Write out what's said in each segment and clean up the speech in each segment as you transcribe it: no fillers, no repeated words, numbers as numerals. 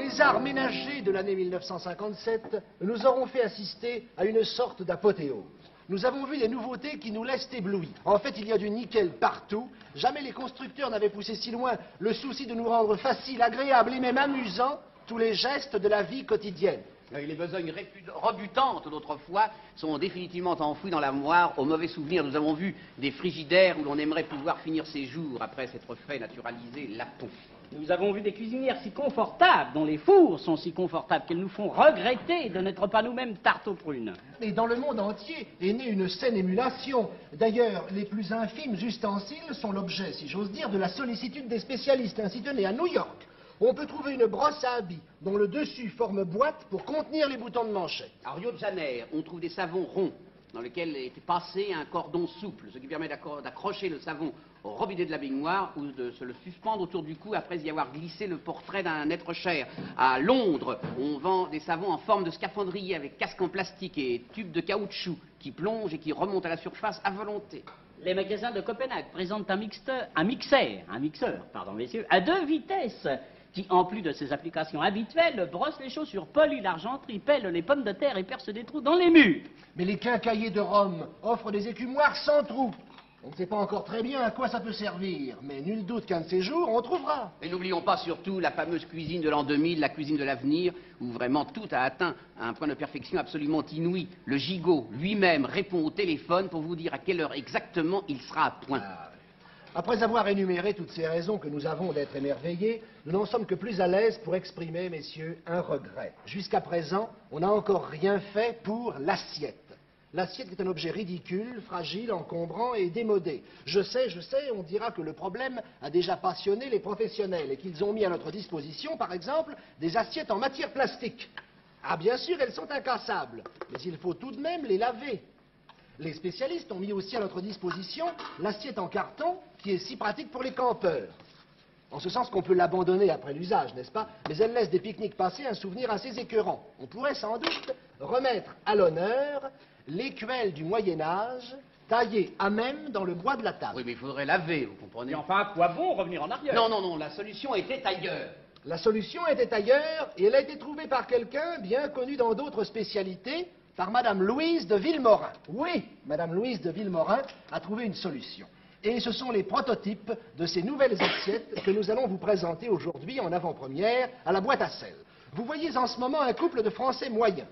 Les arts ménagers de l'année 1957 nous auront fait assister à une sorte d'apothéose. Nous avons vu des nouveautés qui nous laissent éblouis. En fait, il y a du nickel partout. Jamais les constructeurs n'avaient poussé si loin le souci de nous rendre faciles, agréables et même amusants tous les gestes de la vie quotidienne. Les besognes rebutantes d'autrefois sont définitivement enfouies dans la mémoire aux mauvais souvenirs. Nous avons vu des frigidaires où l'on aimerait pouvoir finir ses jours après s'être fait naturaliser l'aton. Nous avons vu des cuisinières si confortables, dont les fours sont si confortables qu'elles nous font regretter de n'être pas nous-mêmes tarte aux prunes. Et dans le monde entier est née une saine émulation. D'ailleurs, les plus infimes ustensiles sont l'objet, si j'ose dire, de la sollicitude des spécialistes. Ainsi tenez, à New York, on peut trouver une brosse à habits dont le dessus forme boîte pour contenir les boutons de manchette. À Rio de Janeiro, on trouve des savons ronds dans lesquels est passé un cordon souple, ce qui permet d'accrocher le savon au robinet de la baignoire ou de se le suspendre autour du cou après y avoir glissé le portrait d'un être cher. À Londres, on vend des savons en forme de scaphandrier avec casque en plastique et tubes de caoutchouc qui plongent et qui remontent à la surface à volonté. Les magasins de Copenhague présentent un mixeur, messieurs, à 2 vitesses, qui, en plus de ses applications habituelles, brosse les chaussures, pollue l'argenterie, pèle les pommes de terre et perce des trous dans les murs. Mais les quincailliers de Rome offrent des écumoires sans trous. On ne sait pas encore très bien à quoi ça peut servir, mais nul doute qu'un de ces jours, on trouvera. Et n'oublions pas surtout la fameuse cuisine de l'an 2000, la cuisine de l'avenir, où vraiment tout a atteint un point de perfection absolument inouï. Le gigot lui-même répond au téléphone pour vous dire à quelle heure exactement il sera à point. Après avoir énuméré toutes ces raisons que nous avons d'être émerveillés, nous n'en sommes que plus à l'aise pour exprimer, messieurs, un regret. Jusqu'à présent, on n'a encore rien fait pour l'assiette. L'assiette est un objet ridicule, fragile, encombrant et démodé. Je sais, on dira que le problème a déjà passionné les professionnels et qu'ils ont mis à notre disposition, par exemple, des assiettes en matière plastique. Ah, bien sûr, elles sont incassables, mais il faut tout de même les laver. Les spécialistes ont mis aussi à notre disposition l'assiette en carton qui est si pratique pour les campeurs. En ce sens qu'on peut l'abandonner après l'usage, n'est-ce pas? Mais elle laisse des pique-niques passés un souvenir assez écœurant. On pourrait sans doute remettre à l'honneur l'écuelle du Moyen-Âge taillée à même dans le bois de la table. Oui, mais il faudrait laver, vous comprenez? Mais enfin, à quoi bon revenir en arrière? Non, la solution était ailleurs. La solution était ailleurs et elle a été trouvée par quelqu'un bien connu dans d'autres spécialités, par Madame Louise de Villemorin. Oui, Madame Louise de Villemorin a trouvé une solution. Et ce sont les prototypes de ces nouvelles assiettes que nous allons vous présenter aujourd'hui en avant-première à la boîte à sel. Vous voyez en ce moment un couple de Français moyens.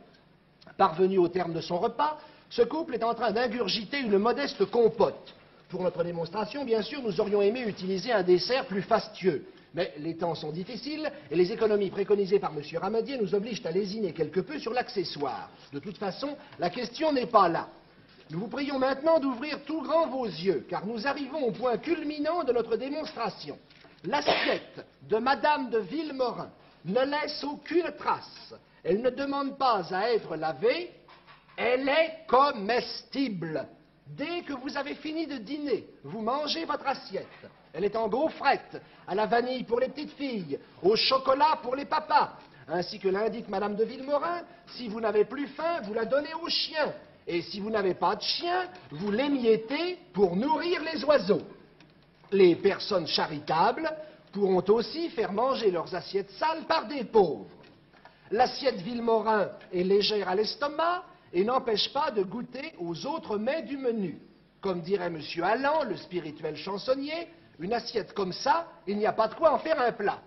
Parvenu au terme de son repas, ce couple est en train d'ingurgiter une modeste compote. Pour notre démonstration, bien sûr, nous aurions aimé utiliser un dessert plus fastueux. Mais les temps sont difficiles et les économies préconisées par M. Ramadier nous obligent à lésiner quelque peu sur l'accessoire. De toute façon, la question n'est pas là. Nous vous prions maintenant d'ouvrir tout grand vos yeux, car nous arrivons au point culminant de notre démonstration. L'assiette de Madame de Villemorin ne laisse aucune trace. Elle ne demande pas à être lavée, elle est comestible. Dès que vous avez fini de dîner, vous mangez votre assiette. Elle est en gaufrette, à la vanille pour les petites filles, au chocolat pour les papas. Ainsi que l'indique Madame de Villemorin, si vous n'avez plus faim, vous la donnez aux chiens. Et si vous n'avez pas de chien, vous l'émiettez pour nourrir les oiseaux. Les personnes charitables pourront aussi faire manger leurs assiettes sales par des pauvres. L'assiette Villemorin est légère à l'estomac et n'empêche pas de goûter aux autres mets du menu. Comme dirait M. Allan, le spirituel chansonnier, une assiette comme ça, il n'y a pas de quoi en faire un plat.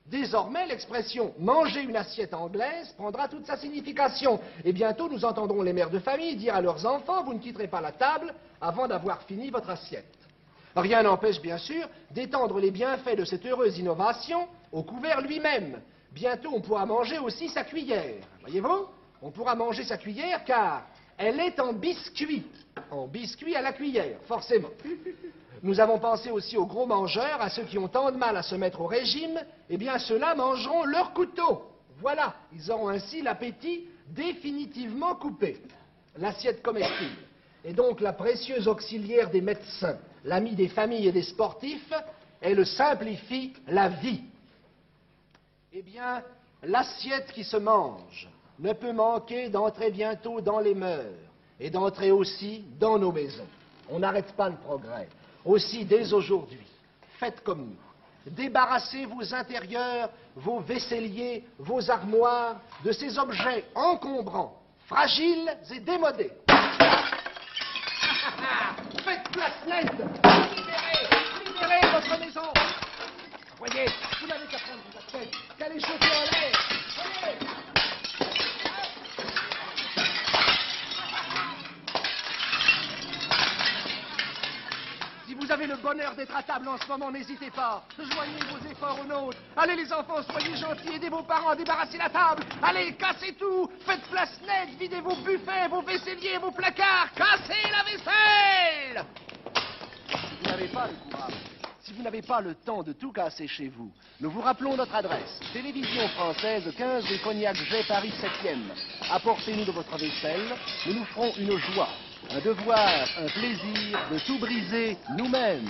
Désormais, l'expression « manger une assiette anglaise » prendra toute sa signification. Et bientôt, nous entendrons les mères de famille dire à leurs enfants « vous ne quitterez pas la table avant d'avoir fini votre assiette ». Rien n'empêche, bien sûr, d'étendre les bienfaits de cette heureuse innovation au couvert lui-même. Bientôt, on pourra manger aussi sa cuillère. Voyez-vous? On pourra manger sa cuillère car elle est en biscuit. En biscuit à la cuillère, forcément. Nous avons pensé aussi aux gros mangeurs, à ceux qui ont tant de mal à se mettre au régime. Eh bien, ceux-là mangeront leur couteau. Voilà, ils auront ainsi l'appétit définitivement coupé. L'assiette comestible est donc la précieuse auxiliaire des médecins, l'amie des familles et des sportifs. Elle simplifie la vie. Eh bien, l'assiette qui se mange ne peut manquer d'entrer bientôt dans les mœurs et d'entrer aussi dans nos maisons. On n'arrête pas le progrès. Aussi, dès aujourd'hui, faites comme nous. débarrassez vos intérieurs, vos vaisseliers, vos armoires de ces objets encombrants, fragiles et démodés. Faites place nette. Libérez votre maison. Voyez, vous n'avez qu'à prendre vos aspects, qu'à les jeter en l'air. Voyez. Si vous avez le bonheur d'être à table en ce moment, n'hésitez pas. Joignez vos efforts aux nôtres. Allez les enfants, soyez gentils, aidez vos parents à débarrasser la table. Allez, cassez tout. Faites place nette, videz vos buffets, vos vaisseliers, vos placards. Cassez la vaisselle. Vous n'avez pas le courage. Si vous n'avez pas le temps de tout casser chez vous, nous vous rappelons notre adresse. Télévision française, 15 rue Cognac-Jet, Paris 7e. Apportez-nous de votre vaisselle, nous nous ferons une joie, un devoir, un plaisir de tout briser nous-mêmes.